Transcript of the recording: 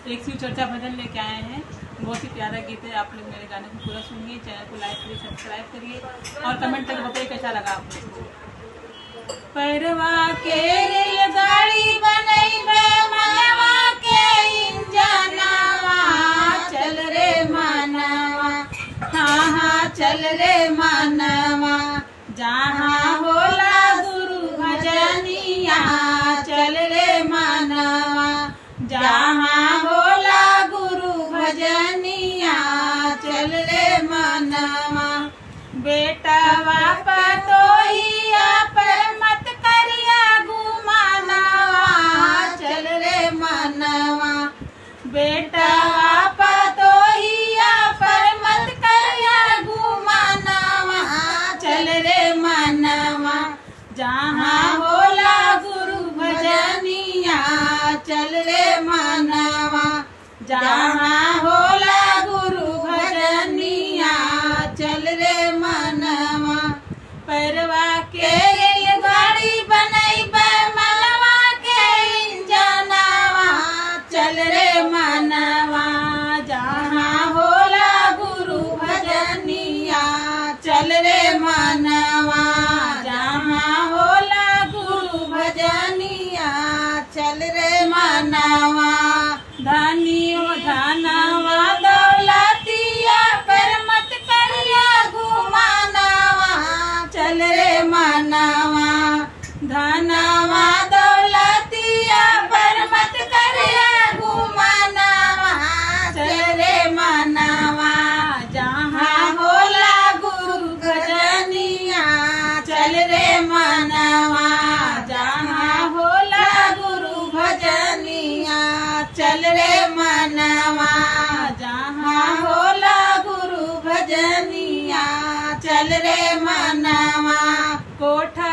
एक शिव चर्चा भजन लेके आए हैं। बहुत ही प्यारा गीत है। आप लोग मेरे गाने को पूरा सुनिए, चैनल को लाइक करिए, सब्सक्राइब करिए और कमेंट करके बताइए कैसा लगा आप लोग को। परवा के रेलगाड़ी बनैबे मनवा के इंजनवा, चल रे मनवा, हाँ हाँ चल रे मनवा, जहाँ होला गुरु भजनिया, चल रे मनवा, जहाँ होला गुरु भजनिया, चल रे मनवा। बेटवा पतोहिया पर मत करिया गुमानवा, चल रे मनवा, बेटवा पतोहिया पर मत करिया गुमानवा, चल रे मनवा, जहाँ होला गुरु भजनिया, चल रे मनवा, जहाँ होला गुरु भजनिया, चल रे मनवा। परवा के रेलगाड़ी बनैबे मनवा के इंजनवा, चल रे मनवा, जहाँ होला गुरु भजनिया, चल रे मनवा, जहाँ होला गुरु भजनिया, चल रे मनवा। धनियो धनवा दौलतिया पर मत करिया गुमानवा, चल रे मनवा, धनवा दौलतिया पर मत करिया गुमानवा, चल रे मनवा, जहाँ होला गुरु भजनिया, चल रे मनवा, जहाँ होला गुरु भजनिया, चल रे मनवा, जहाँ होला गुरु भजनिया, चल रे मनवा। कोठा